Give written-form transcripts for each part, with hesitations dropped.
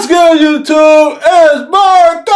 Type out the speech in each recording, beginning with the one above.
What's good, YouTube? It's Marco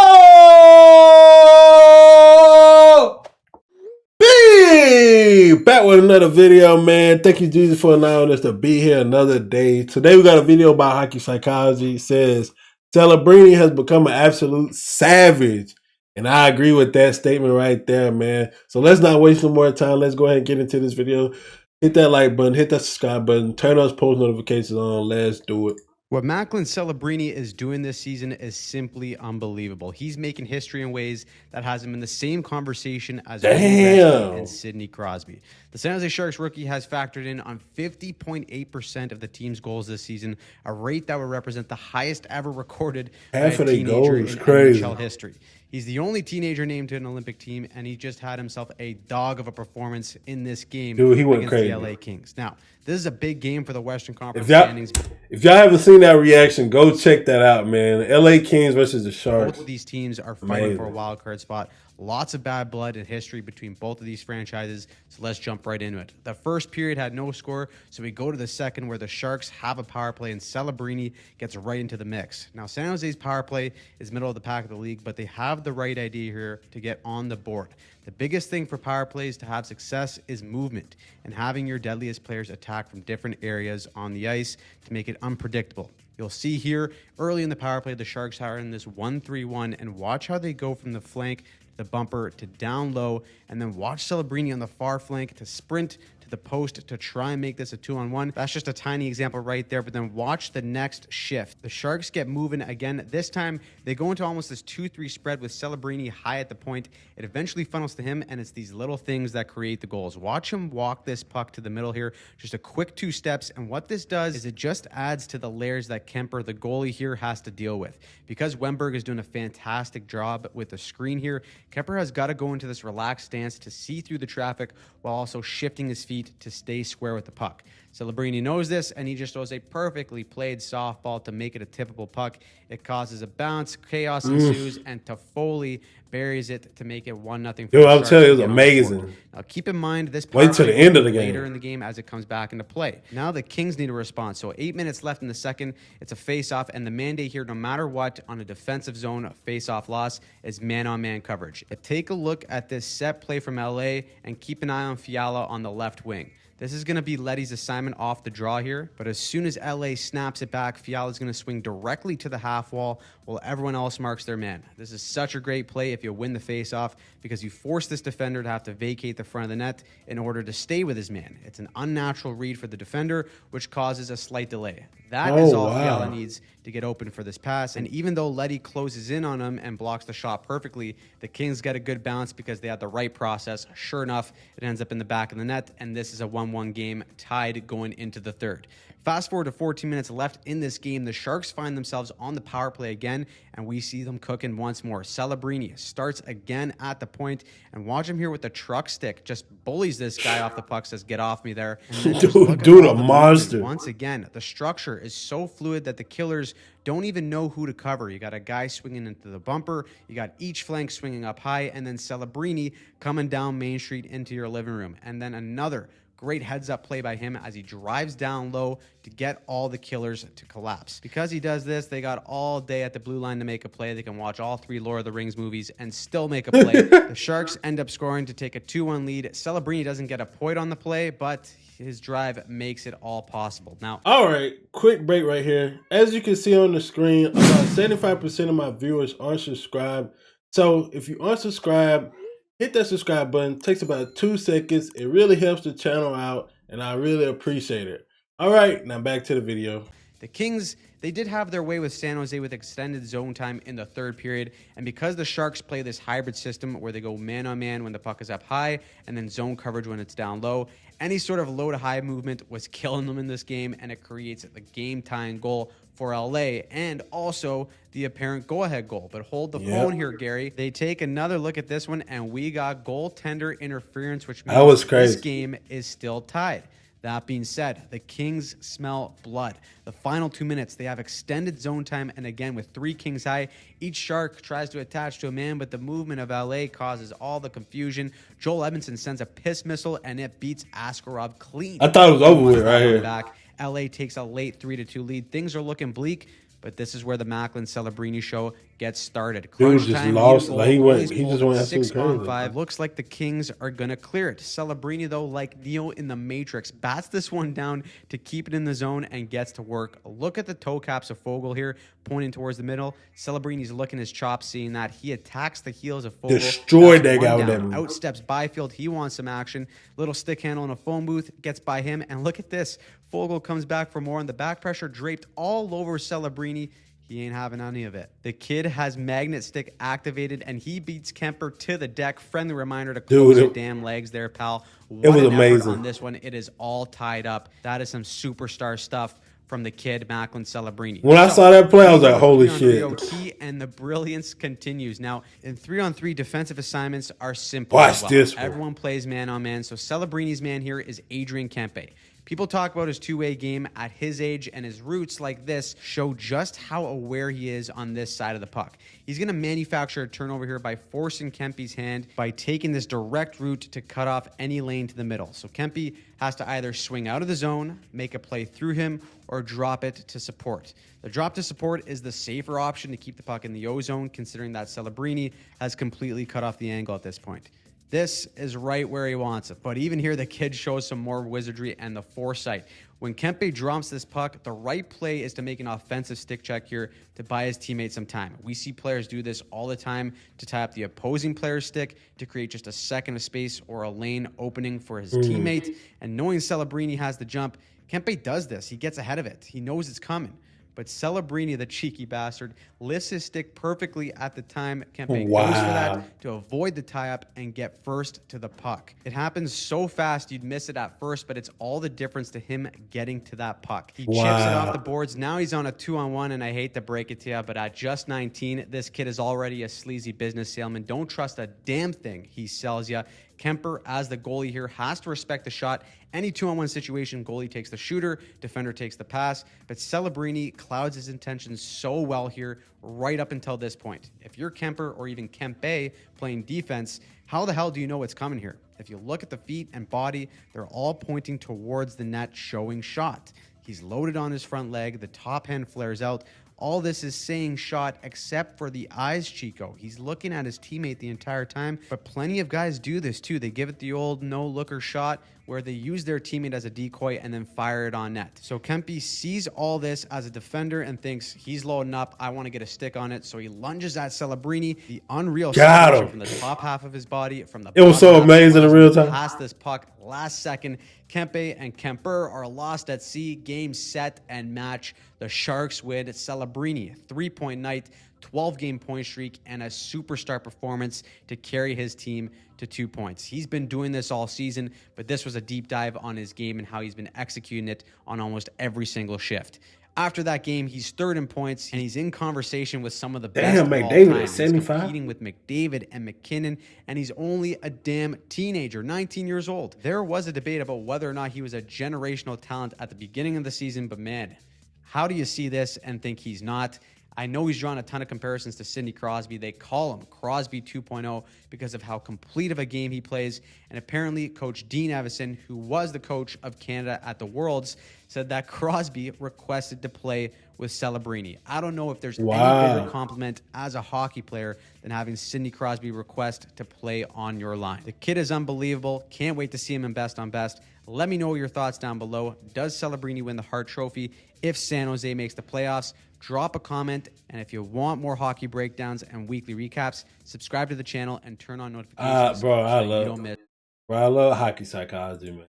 B back with another video, man. Thank you, Jesus, for allowing us to be here another day. Today, we got a video about hockey psychology. It says Celebrini has become an absolute savage, and I agree with that statement right there, man. So let's not waste no more time. Let's go ahead and get into this video. Hit that like button, hit that subscribe button, turn those post notifications on. Let's do it. What Macklin Celebrini is doing this season is simply unbelievable. He's making history in ways that has him in the same conversation as Wayne Gretzky and Sidney Crosby. The San Jose Sharks rookie has factored in on 50.8% of the team's goals this season, a rate that would represent the highest ever recorded by a teenager in NHL history. He's the only teenager named to an Olympic team, and he just had himself a dog of a performance in this game against the LA Kings. Now, this is a big game for the Western Conference standings. If y'all haven't seen that reaction, go check that out, man. LA Kings versus the Sharks. Both of these teams are fighting for a wild card spot. Lots of bad blood and history between both of these franchises, so let's jump right into it. The first period had no score, so we go to the second where the Sharks have a power play and Celebrini gets right into the mix. Now, San Jose's power play is middle of the pack of the league, but they have the right idea here to get on the board. The biggest thing for power plays to have success is movement and having your deadliest players attack from different areas on the ice to make it unpredictable. You'll see here early in the power play, the Sharks are in this 1-3-1, and watch how they go from the flank, the bumper to down low, and then watch Celebrini on the far flank to sprint to the post to try and make this a 2-on-1. That's just a tiny example right there, but then watch the next shift. The Sharks get moving again. This time, they go into almost this 2-3 spread with Celebrini high at the point. It eventually funnels to him, and it's these little things that create the goals. Watch him walk this puck to the middle here, just a quick 2 steps, and what this does is it just adds to the layers that Kemper, the goalie here, has to deal with. Because Wennberg is doing a fantastic job with the screen here, Kemper has got to go into this relaxed stance to see through the traffic while also shifting his feet to stay square with the puck. Celebrini knows this, and he just throws a perfectly played softball to make it a tippable puck. It causes a bounce, chaos ensues, and Toffoli buries it to make it 1-0. Yo, I'll tell you, it was amazing. Now, keep in mind, this wait till the end of the game. Later in the game as it comes back into play. Now the Kings need a response. So 8 minutes left in the second. It's a face-off, and the mandate here, no matter what, on a defensive zone face-off loss, is man-on-man coverage. Take a look at this set play from LA, and keep an eye on Fiala on the left wing. This is going to be Leddy's assignment off the draw here, but as soon as LA snaps it back, Fiala's going to swing directly to the half wall while everyone else marks their man. This is such a great play if you win the faceoff because you force this defender to have to vacate the front of the net in order to stay with his man. It's an unnatural read for the defender, which causes a slight delay. That is all Fiala needs to get open for this pass. And even though Leddy closes in on him and blocks the shot perfectly, the Kings get a good bounce because they had the right process. Sure enough, it ends up in the back of the net, and this is a 1-1 game tied going into the third. Fast forward to 14 minutes left in this game, the Sharks find themselves on the power play again, and we see them cooking once more. Celebrini starts again at the point, and watch him here with the truck stick. Just bullies this guy off the puck, says, "Get off me there." Dude, a monster. Once again, the structure is so fluid that the Killers don't even know who to cover. You got a guy swinging into the bumper, you got each flank swinging up high, and then Celebrini coming down Main Street into your living room. And then another great heads-up play by him as he drives down low to get all the Killers to collapse. Because he does this, they got all day at the blue line to make a play. They can watch all 3 Lord of the Rings movies and still make a play. The Sharks end up scoring to take a 2-1 lead. Celebrini doesn't get a point on the play, but his drive makes it all possible. Now, all right, quick break right here. As you can see on the screen, about 75% of my viewers aren't subscribed. So if you aren't subscribed, hit that subscribe button. It takes about 2 seconds. It really helps the channel out, and I really appreciate it. All right, now back to the video. The Kings, they did have their way with San Jose with extended zone time in the third period, and because the Sharks play this hybrid system where they go man-on-man when the puck is up high and then zone coverage when it's down low, any sort of low-to-high movement was killing them in this game, and it creates the game-tying goal for LA and also the apparent go-ahead goal. But hold the phone here, Gary. They take another look at this one, and we got goaltender interference, which means this game is still tied. That being said, the Kings smell blood. The final 2 minutes, they have extended zone time, and again, with 3 Kings high, each Shark tries to attach to a man, but the movement of LA causes all the confusion. Joel Edmondson sends a piss missile, and it beats Askarov clean. I thought it was over with right here. LA takes a late 3-2 lead. Things are looking bleak, But this is where the Macklin Celebrini show gets started. Dude Crunch just time, lost. lead Like he goal, went. goalies He just pulled went it absolutely 6 on crazy. 5. Looks like the Kings are going to clear it. Celebrini, though, like Neo in the Matrix, bats this one down to keep it in the zone and gets to work. Look at the toe caps of Fogle here, pointing towards the middle. Celebrini's looking his chops, seeing that. He attacks the heels of Fogle. Destroyed That's that guy one with down. that. Outsteps Byfield. He wants some action. Little stick handle in a phone booth. Gets by him. And look at this. Fogle comes back for more, and the back pressure draped all over Celebrini. He ain't having any of it. The kid has magnet stick activated, and he beats Kemper to the deck. Friendly reminder to close your damn legs there, pal. It was amazing on this one. It is all tied up. That is some superstar stuff from the kid, Macklin Celebrini. When I saw that play, I was like, holy shit. And the brilliance continues. Now, in 3-on-3, defensive assignments are simple. Watch this one. Everyone plays man-on-man, so Celebrini's man here is Adrian Kempe. People talk about his two-way game at his age, and his roots like this show just how aware he is on this side of the puck. He's going to manufacture a turnover here by forcing Kempe's hand by taking this direct route to cut off any lane to the middle. So Kempe has to either swing out of the zone, make a play through him, or drop it to support. The drop to support is the safer option to keep the puck in the O-zone, considering that Celebrini has completely cut off the angle at this point. This is right where he wants it. But even here, the kid shows some more wizardry and the foresight. When Kempe drops this puck, the right play is to make an offensive stick check here to buy his teammate some time. We see players do this all the time to tie up the opposing player's stick to create just a second of space or a lane opening for his teammate. And knowing Celebrini has the jump, Kempe does this. He gets ahead of it. He knows it's coming. But Celebrini, the cheeky bastard, lifts his stick perfectly at the time Kempe goes for that to avoid the tie-up and get first to the puck. It happens so fast you'd miss it at first, but it's all the difference to him getting to that puck. He chips it off the boards. Now he's on a 2-on-1, and I hate to break it to you, but at just 19, this kid is already a sleazy business salesman. Don't trust a damn thing he sells you. Kemper, as the goalie here, has to respect the shot. Any 2-on-1 situation, goalie takes the shooter, defender takes the pass. But Celebrini clouds his intentions so well here right up until this point. If you're Kemper or even Kempe playing defense, how the hell do you know what's coming here? If you look at the feet and body, they're all pointing towards the net, showing shot. He's loaded on his front leg. The top hand flares out. All this is saying shot except for the eyes, Chico. He's looking at his teammate the entire time, but plenty of guys do this too. They give it the old no-looker shot where they use their teammate as a decoy and then fire it on net. So Kempe sees all this as a defender and thinks he's loading up. I want to get a stick on it. So he lunges at Celebrini. The unreal separation from the top half of his body, from the it was so amazing in real time. Past this puck last second. Kempe and Kemper are lost at sea. Game, set, and match. The Sharks win. Celebrini, 3-point night, 12-game point streak, and a superstar performance to carry his team to 2 points. He's been doing this all season, but this was a deep dive on his game and how he's been executing it on almost every single shift. After that game, he's third in points, and he's in conversation with some of the best of all time. At 75? He's competing with McDavid and McKinnon, and he's only a damn teenager, 19 years old. There was a debate about whether or not he was a generational talent at the beginning of the season, but man, how do you see this and think he's not? I know he's drawn a ton of comparisons to Sidney Crosby. They call him Crosby 2.0 because of how complete of a game he plays. And apparently, Coach Dean Evison, who was the coach of Canada at the Worlds, said that Crosby requested to play with Celebrini. I don't know if there's any bigger compliment as a hockey player than having Sidney Crosby request to play on your line. The kid is unbelievable. Can't wait to see him in Best on Best. Let me know your thoughts down below. Does Celebrini win the Hart Trophy if San Jose makes the playoffs? Drop a comment, and if you want more hockey breakdowns and weekly recaps, subscribe to the channel and turn on notifications I love hockey psychology, man.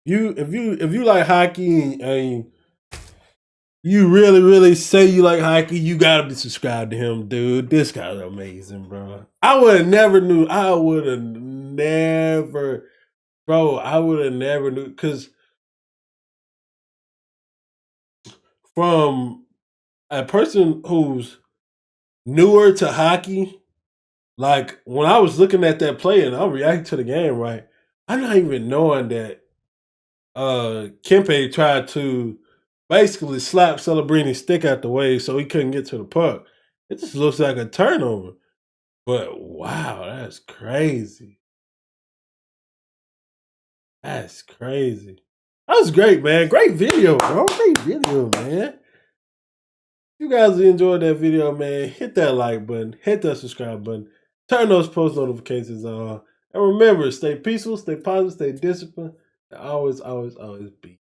If you like hockey and you really say you like hockey, you gotta be subscribed to him, dude. This guy's amazing, bro. I would have never knew because from a person who's newer to hockey, like when I was looking at that play and I'm reacting to the game, right? I'm not even knowing that Kempe tried to basically slap Celebrini's stick out the way so he couldn't get to the puck. It just looks like a turnover. But wow, that's crazy. That's crazy. That was great, man. Great video, bro. Great video, man. you guys enjoyed that video, man, hit that like button, hit that subscribe button, turn those post notifications on. And remember, stay peaceful, stay positive, stay disciplined, and always, always, always be